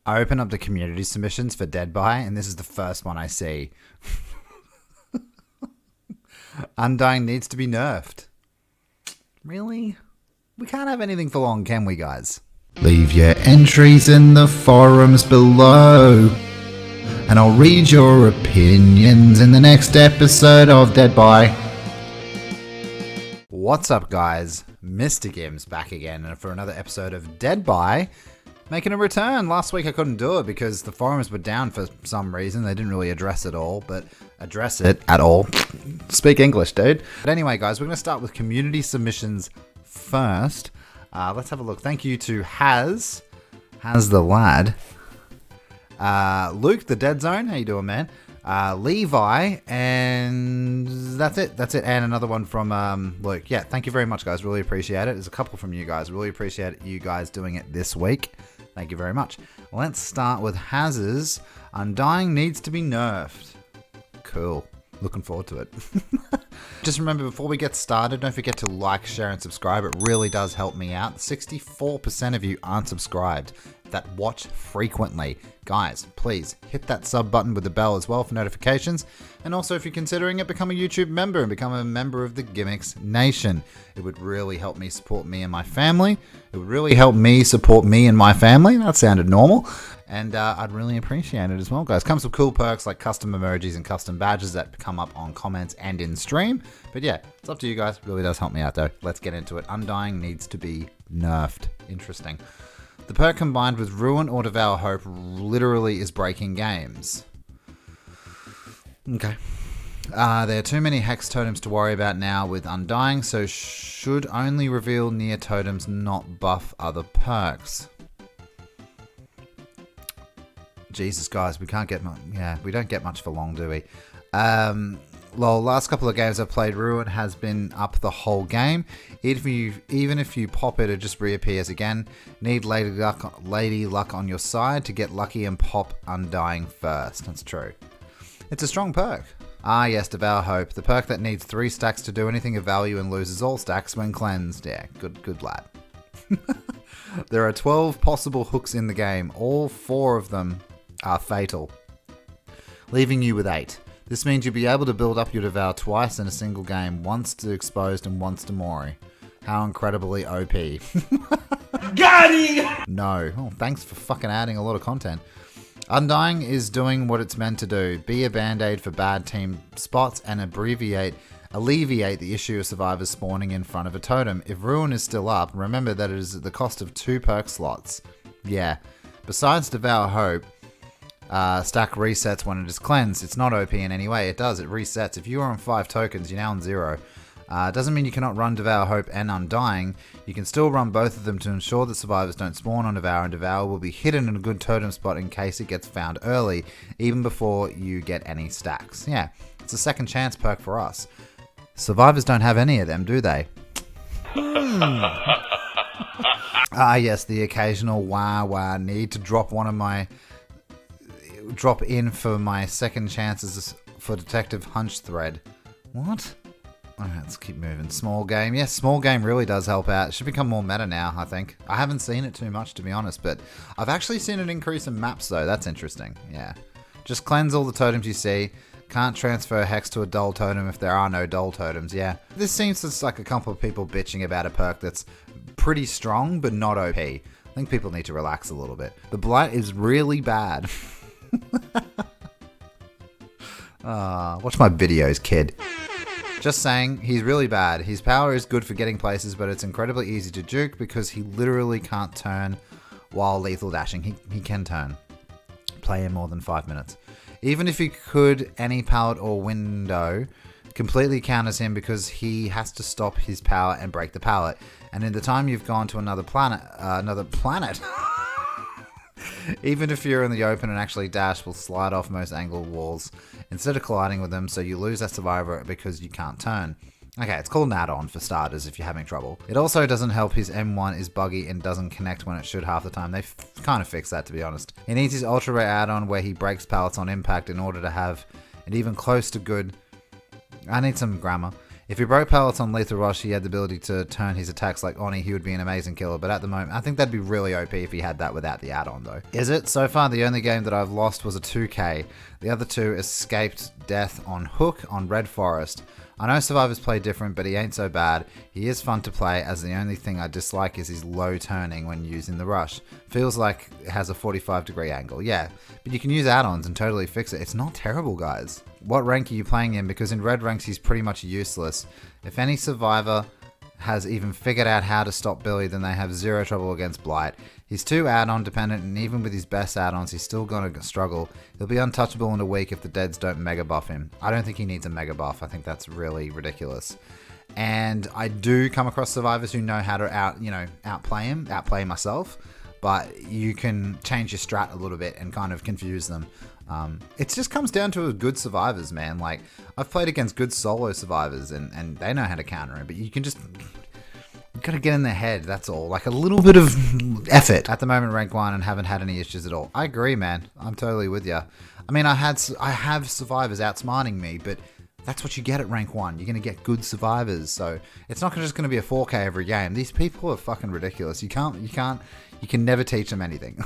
I open up the community submissions for DEADBY, and this is the first one I see. Undying needs to be nerfed. Really? We can't have anything for long, can we, guys? Leave your entries in the forums below, and I'll read your opinions in the next episode of DEADBY. What's up, guys? MrGimms back again, and for another episode of DEADBY, making a return. Last week I couldn't do it because the forums were down for some reason. They didn't really address it all, but address it at all. Speak English, dude. But anyway, guys, we're going to start with community submissions first. Let's have a look. Thank you to Has the lad, Luke the Dead Zone. How you doing, man? Levi, and that's it. And another one from Luke. Yeah, thank you very much, guys. Really appreciate it. There's a couple from you guys. Really appreciate you guys doing it this week. Thank you very much. Let's start with Haz's Undying needs to be nerfed. Cool. Looking forward to it. Just remember, before we get started, don't forget to like, share, and subscribe. It really does help me out. 64% of you aren't subscribed that watch frequently. Guys, please hit that sub button with the bell as well for notifications. And also, if you're considering it, become a YouTube member and become a member of the GimmicksNation. It would really help me support me and my family. It would really help me support me and my family. That sounded normal. And I'd really appreciate it as well, guys. Comes with cool perks like custom emojis and custom badges that come up on comments and in stream. But yeah, it's up to you guys. It really does help me out, though. Let's get into it. Undying needs to be nerfed. Interesting. The perk combined with Ruin or Devour Hope literally is breaking games. Okay. There are too many hex totems to worry about now with Undying, so should only reveal near totems, not buff other perks. Jesus, guys, we can't get much. Yeah, we don't get much for long, do we? Last couple of games I've played, Ruin has been up the whole game. Even if you pop it, it just reappears again. Need Lady Luck on your side to get lucky and pop Undying first. That's true. It's a strong perk. Ah, yes, Devour Hope, the perk that needs 3 stacks to do anything of value and loses all stacks when cleansed. Yeah, good lad. There are 12 possible hooks in the game. All 4 of them are fatal, leaving you with 8. This means you'll be able to build up your Devour twice in a single game, once to Exposed and once to Mori. How incredibly OP. Got him! No. Oh, thanks for fucking adding a lot of content. Undying is doing what it's meant to do. Be a band-aid for bad team spots and alleviate the issue of survivors spawning in front of a totem. If Ruin is still up, remember that it is at the cost of 2 perk slots. Yeah. Besides Devour Hope, stack resets when it is cleansed. It's not OP in any way. It does. It resets. If you are on 5 tokens, you're now on 0. Doesn't mean you cannot run Devour Hope and Undying. You can still run both of them to ensure that survivors don't spawn on Devour, and Devour will be hidden in a good totem spot in case it gets found early, even before you get any stacks. Yeah, it's a second chance perk for us. Survivors don't have any of them, do they? Yes, the occasional wah need to drop in for my second chances for Detective Hunch thread. What? Alright, let's keep moving. Small game. Yes, small game really does help out. It should become more meta now, I think. I haven't seen it too much, to be honest, but I've actually seen an increase in maps, though. That's interesting. Yeah. Just cleanse all the totems you see. Can't transfer hex to a dull totem if there are no dull totems. Yeah. This seems just like a couple of people bitching about a perk that's pretty strong, but not OP. I think people need to relax a little bit. The Blight is really bad. Watch my videos, kid. Just saying, he's really bad. His power is good for getting places, but it's incredibly easy to juke because he literally can't turn while lethal dashing. He can turn. Play in more than 5 minutes. Even if he could, any pallet or window completely counters him because he has to stop his power and break the pallet. And in the time you've gone to another planet, even if you're in the open and actually dash, will slide off most angled walls instead of colliding with them, so you lose that survivor because you can't turn. Okay, it's called an add-on for starters if you're having trouble. It also doesn't help his M1 is buggy and doesn't connect when it should half the time. They've kind of fixed that, to be honest. He needs his ultra rare add-on where he breaks pallets on impact in order to have an even close to good... I need some grammar. If he broke pellets on Lethal Rush, he had the ability to turn his attacks like Oni, he would be an amazing killer. But at the moment, I think that'd be really OP if he had that without the add-on though. Is it? So far, the only game that I've lost was a 2K. The other two escaped death on Hook on Red Forest. I know Survivors play different, but he ain't so bad. He is fun to play, as the only thing I dislike is his low turning when using the rush. Feels like it has a 45-degree angle. Yeah, but you can use add-ons and totally fix it. It's not terrible, guys. What rank are you playing in? Because in red ranks, he's pretty much useless. If any Survivor has even figured out how to stop Billy, then they have zero trouble against Blight. He's too add-on dependent, and even with his best add-ons, he's still gonna struggle. He'll be untouchable in a week if the deads don't mega buff him. I don't think he needs a mega buff. I think that's really ridiculous. And I do come across survivors who know how to outplay myself, but you can change your strat a little bit and kind of confuse them. It just comes down to good survivors, man. Like, I've played against good solo survivors, and they know how to counter it, but you can just... You gotta get in their head, that's all. Like a little bit of effort. At the moment, rank 1 and haven't had any issues at all. I agree, man. I'm totally with you. I mean, I have survivors outsmarting me, but that's what you get at rank 1. You're gonna get good survivors, so it's not just gonna be a 4K every game. These people are fucking ridiculous. You can never teach them anything.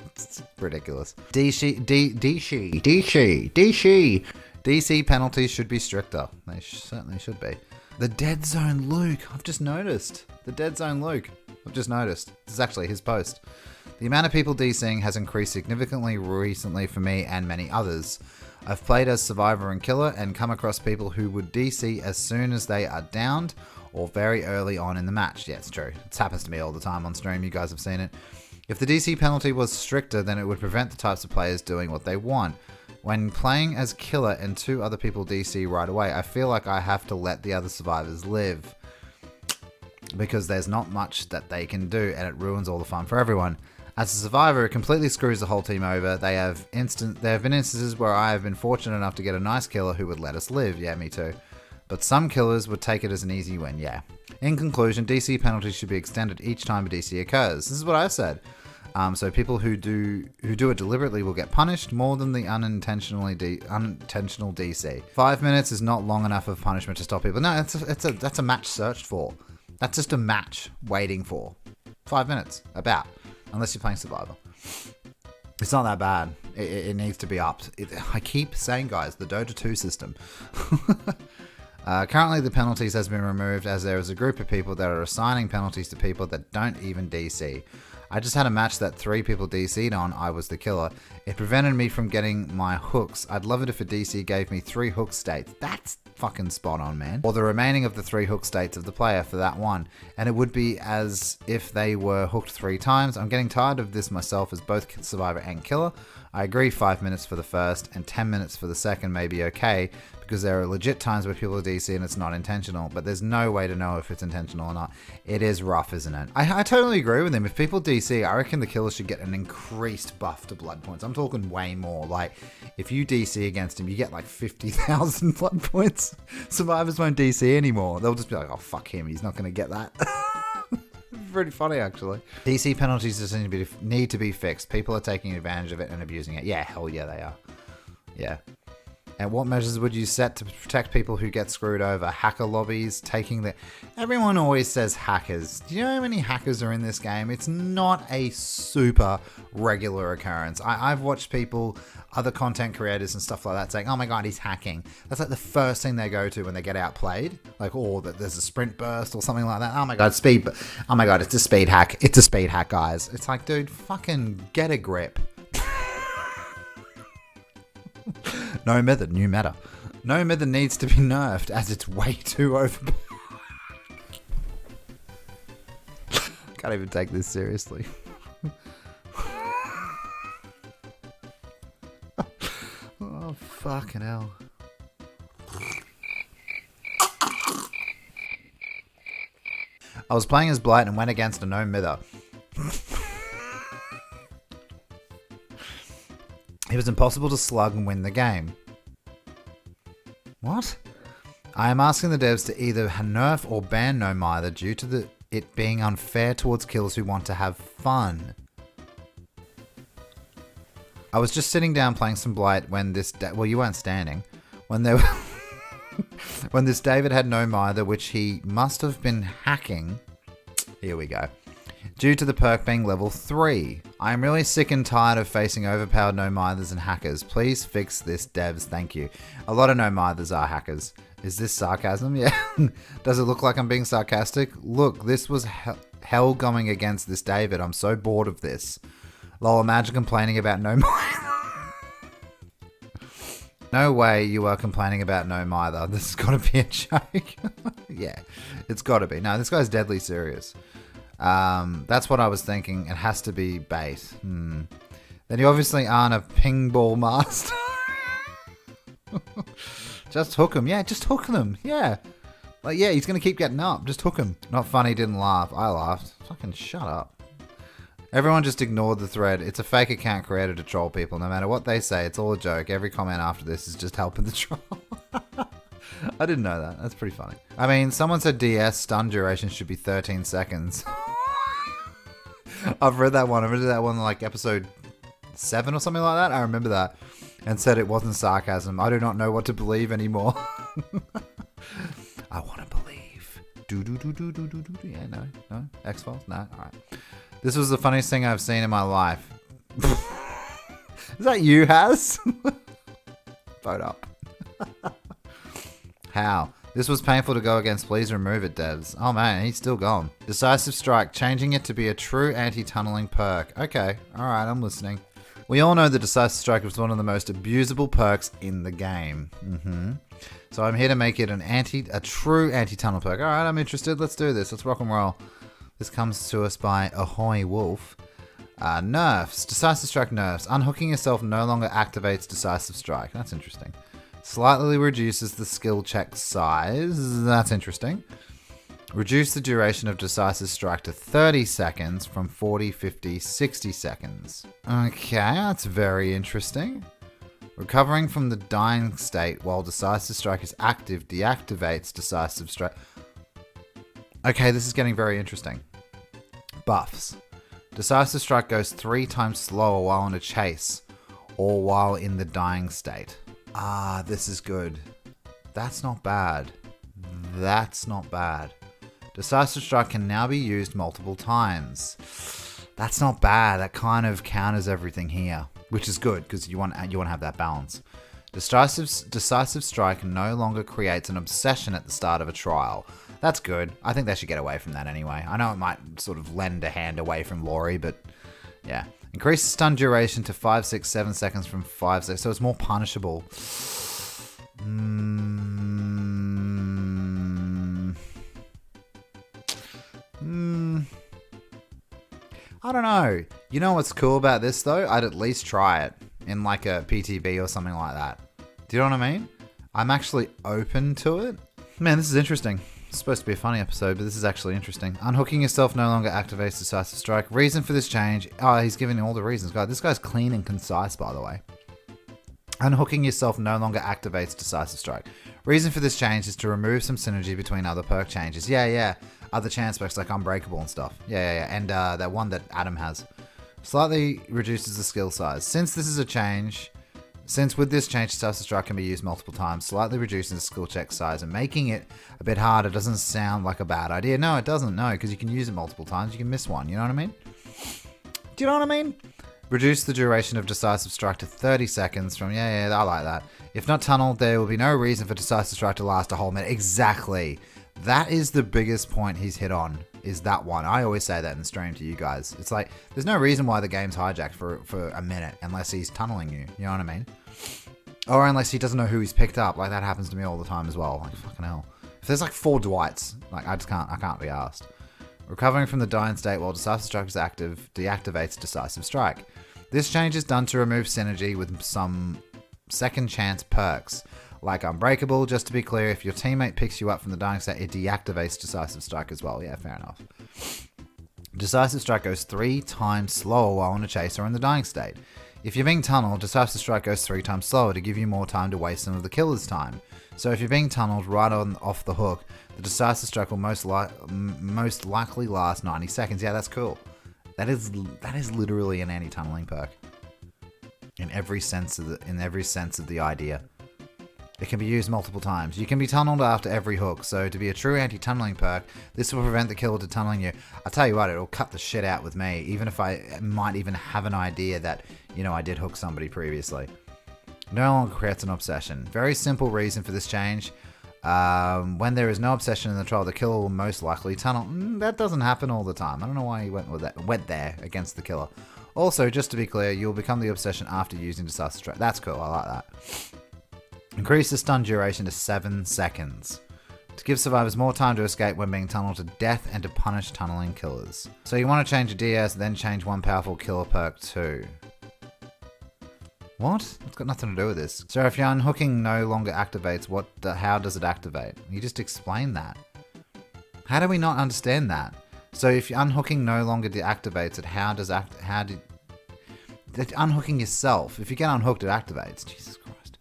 It's ridiculous. DC penalties should be stricter. They certainly should be. The Dead Zone Luke. I've just noticed. The Dead Zone Luke. I've just noticed. This is actually his post. The amount of people DCing has increased significantly recently for me and many others. I've played as Survivor and Killer and come across people who would DC as soon as they are downed or very early on in the match. Yeah, it's true. It happens to me all the time on stream. You guys have seen it. If the DC penalty was stricter, then it would prevent the types of players doing what they want. When playing as Killer and 2 other people DC right away, I feel like I have to let the other survivors live. Because there's not much that they can do, and it ruins all the fun for everyone. As a survivor, it completely screws the whole team over. There have been instances where I have been fortunate enough to get a nice killer who would let us live. Yeah, me too. But some killers would take it as an easy win, yeah. In conclusion, DC penalties should be extended each time a DC occurs. This is what I said. So people who do it deliberately will get punished more than the unintentional DC. 5 minutes is not long enough of punishment to stop people. No, that's a match searched for. That's just a match waiting for. 5 minutes, about. Unless you're playing Survivor. It's not that bad. It needs to be upped. I keep saying, guys, the Dota 2 system. Currently, the penalties has been removed as there is a group of people that are assigning penalties to people that don't even DC. I just had a match that 3 people DC'd on. I was the killer. It prevented me from getting my hooks. I'd love it if a DC gave me 3 hook states. That's fucking spot on, man. Or the remaining of the 3 hook states of the player for that one. And it would be as if they were hooked 3 times. I'm getting tired of this myself as both survivor and killer. I agree 5 minutes for the first and 10 minutes for the second may be okay, because there are legit times where people DC and it's not intentional, but there's no way to know if it's intentional or not. It is rough, isn't it? I totally agree with him. If people DC, I reckon the killer should get an increased buff to blood points. I'm talking way more. Like, if you DC against him, you get like 50,000 blood points. Survivors won't DC anymore. They'll just be like, oh, fuck him. He's not going to get that. Pretty funny, actually. DC penalties just need to be fixed. People are taking advantage of it and abusing it. Yeah, hell yeah, they are. Yeah. And what measures would you set to protect people who get screwed over? Hacker lobbies, taking the... Everyone always says hackers. Do you know how many hackers are in this game? It's not a super regular occurrence. I've watched people, other content creators and stuff like that saying, oh my god, he's hacking. That's like the first thing they go to when they get outplayed. Like, oh, that there's a sprint burst or something like that. Oh my god, speed... Oh my god, it's a speed hack. It's a speed hack, guys. It's like, dude, fucking get a grip. No method, new meta. No method needs to be nerfed as it's way too overpowered. Can't even take this seriously. Oh, fucking hell. I was playing as Blight and went against a no mither. It was impossible to slug and win the game. What? I am asking the devs to either nerf or ban no mither due to it being unfair towards killers who want to have fun. I was just sitting down playing some Blight when this... Well, you weren't standing. When there When this David had no mither, which he must have been hacking. Here we go. Due to the perk being level 3. I am really sick and tired of facing overpowered no mithers and hackers. Please fix this, devs. Thank you. A lot of no mithers are hackers. Is this sarcasm? Yeah. Does it look like I'm being sarcastic? Look, this was hell going against this David. I'm so bored of this. Lol, imagine complaining about no mither. No way you are complaining about no mither. This has got to be a joke. Yeah, it's got to be. No, this guy's deadly serious. That's what I was thinking. It has to be bait. Then you obviously aren't a ping ball master. Just hook him. Yeah, just hook them. Yeah. Like, yeah, he's going to keep getting up. Just hook him. Not funny, didn't laugh. I laughed. Fucking shut up. Everyone just ignored the thread. It's a fake account created to troll people. No matter what they say, it's all a joke. Every comment after this is just helping the troll. I didn't know that. That's pretty funny. I mean, someone said DS stun duration should be 13 seconds. I've read that one. I read that one like episode 7 or something like that. I remember that. And said it wasn't sarcasm. I do not know what to believe anymore. I want to believe. Yeah, no. X-Files? No? Alright. This was the funniest thing I've seen in my life. Is that you, Haz? Vote up. How? This was painful to go against. Please remove it, devs. Oh man, he's still gone. Decisive Strike, changing it to be a true anti-tunneling perk. Okay, alright, I'm listening. We all know the Decisive Strike was one of the most abusable perks in the game. So I'm here to make it a true anti-tunnel perk. Alright, I'm interested. Let's do this. Let's rock and roll. This comes to us by Ahoy Wolf. Nerfs. Decisive Strike nerfs. Unhooking yourself no longer activates Decisive Strike. That's interesting. Slightly reduces the skill check size. That's interesting. Reduce the duration of Decisive Strike to 30 seconds from 40, 50, 60 seconds. Okay, that's very interesting. Recovering from the dying state while Decisive Strike is active deactivates Decisive Strike. Okay, this is getting very interesting. Buffs. Decisive Strike goes 3 times slower while in a chase or while in the dying state. Ah, this is good. That's not bad. That's not bad. Decisive Strike can now be used multiple times. That's not bad. That kind of counters everything here, which is good because you want to have that balance. Decisive Strike no longer creates an obsession at the start of a trial. That's good. I think they should get away from that anyway. I know it might sort of lend a hand away from Laurie, but yeah. Increase the stun duration to 5, 6, 7 seconds from 5, 6, so it's more punishable. I don't know. You know what's cool about this though? I'd at least try it in like a PTB or something like that. Do you know what I mean? I'm actually open to it. Man, this is interesting. It's supposed to be a funny episode, but this is actually interesting. Unhooking yourself no longer activates Decisive Strike. Reason for this change. Oh, he's giving all the reasons. God, this guy's clean and concise, by the way. Unhooking yourself no longer activates Decisive Strike. Reason for this change is to remove some synergy between other perk changes. Yeah. Other chance perks like Unbreakable and stuff. Yeah. And that one that Adam has. Slightly reduces the skill size. Since with this change, Decisive Strike can be used multiple times, slightly reducing the skill check size and making it a bit harder doesn't sound like a bad idea. No, it doesn't. No, because you can use it multiple times. You can miss one. You know what I mean? Do you know what I mean? Reduce the duration of Decisive Strike to 30 seconds from... Yeah, I like that. If not tunneled, there will be no reason for Decisive Strike to last a whole minute. Exactly. That is the biggest point he's hit on, is that one. I always say that in the stream to you guys. It's like, there's no reason why the game's hijacked for a minute unless he's tunneling you. You know what I mean? Or unless he doesn't know who he's picked up. Like, that happens to me all the time as well. Like, fucking hell. If there's like 4 Dwights, like, I can't be asked. Recovering from the dying state while Decisive Strike is active deactivates Decisive Strike. This change is done to remove synergy with some second chance perks. Like Unbreakable, just to be clear, if your teammate picks you up from the dying state, it deactivates Decisive Strike as well. Yeah, fair enough. Decisive Strike goes 3 times slower while in a chase or in the dying state. If you're being tunneled, Decisive Strike goes 3 times slower to give you more time to waste some of the killer's time. So if you're being tunneled right on off the hook, the Decisive Strike will most likely last 90 seconds. Yeah, that's cool. That is literally an anti-tunneling perk. In every sense of the idea. It can be used multiple times. You can be tunneled after every hook, so to be a true anti-tunneling perk, this will prevent the killer to tunneling you. I'll tell you what, it'll cut the shit out with me, even if I might even have an idea that, you know, I did hook somebody previously. No longer creates an obsession. Very simple reason for this change. When there is no obsession in the trial, the killer will most likely tunnel. That doesn't happen all the time. I don't know why he went there against the killer. Also, just to be clear, you'll become the obsession after using Decisive Strike. That's cool, I like that. Increase the stun duration to 7 seconds. To give survivors more time to escape when being tunneled to death and to punish tunneling killers. So you want to change a DS, then change one powerful killer perk too. What? It's got nothing to do with this. So if your unhooking no longer activates, how does it activate? You just explained that. How do we not understand that? So if your unhooking no longer deactivates it, unhooking yourself. If you get unhooked, it activates. Jesus Christ.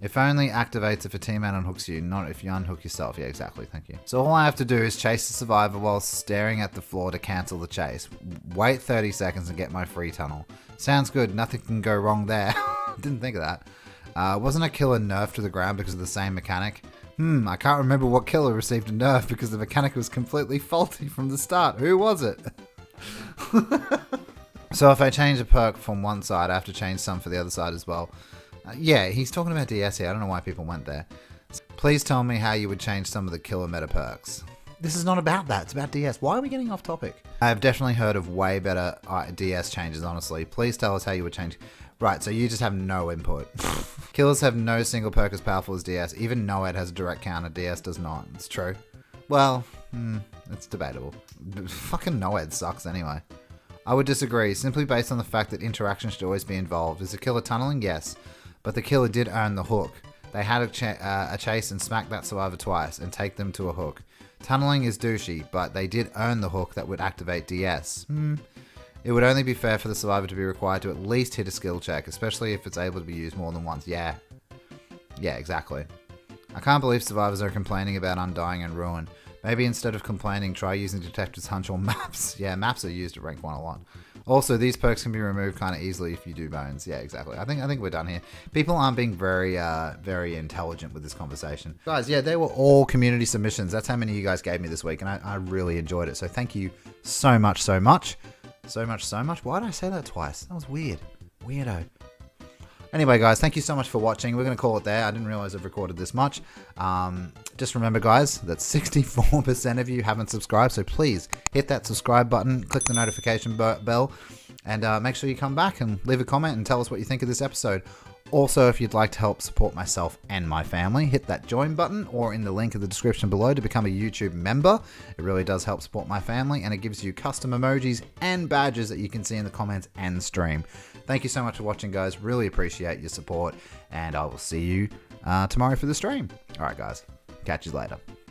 If only activates if a teammate unhooks you, not if you unhook yourself. Yeah, exactly. Thank you. So all I have to do is chase the survivor while staring at the floor to cancel the chase. Wait 30 seconds and get my free tunnel. Sounds good. Nothing can go wrong there. Didn't think of that. Wasn't a killer nerfed to the ground because of the same mechanic? I can't remember what killer received a nerf because the mechanic was completely faulty from the start. Who was it? So if I change a perk from one side, I have to change some for the other side as well. Yeah, he's talking about DS here. I don't know why people went there. Please tell me how you would change some of the killer meta perks. This is not about that. It's about DS. Why are we getting off topic? I have definitely heard of way better DS changes, honestly. Please tell us how you would change. Right, so you just have no input. Killers have no single perk as powerful as DS. Even NOED has a direct counter. DS does not. It's true. Well, it's debatable. Fucking NOED sucks anyway. I would disagree, simply based on the fact that interaction should always be involved. Is the killer tunneling? Yes. But the killer did earn the hook. They had a chase and smack that survivor twice and take them to a hook. Tunneling is douchey, but they did earn the hook that would activate DS. It would only be fair for the survivor to be required to at least hit a skill check, especially if it's able to be used more than once. Yeah, exactly. I can't believe survivors are complaining about Undying and Ruin. Maybe instead of complaining, try using Detective's Hunch or Maps. Yeah, Maps are used at rank 1 a lot. Also, these perks can be removed kind of easily if you do bones. Yeah, exactly. I think we're done here. People aren't being very intelligent with this conversation. Guys, yeah, they were all community submissions. That's how many you guys gave me this week, and I really enjoyed it. So thank you so much. So much. Why did I say that twice? That was weird. Weirdo. Anyway, guys, thank you so much for watching. We're going to call it there. I didn't realize I've recorded this much. Just remember, guys, that 64% of you haven't subscribed, so please hit that subscribe button, click the notification bell, and make sure you come back and leave a comment and tell us what you think of this episode. Also, if you'd like to help support myself and my family, hit that join button or in the link in the description below to become a YouTube member. It really does help support my family, and it gives you custom emojis and badges that you can see in the comments and stream. Thank you so much for watching, guys. Really appreciate your support, and I will see you tomorrow for the stream. All right, guys. Catch you later.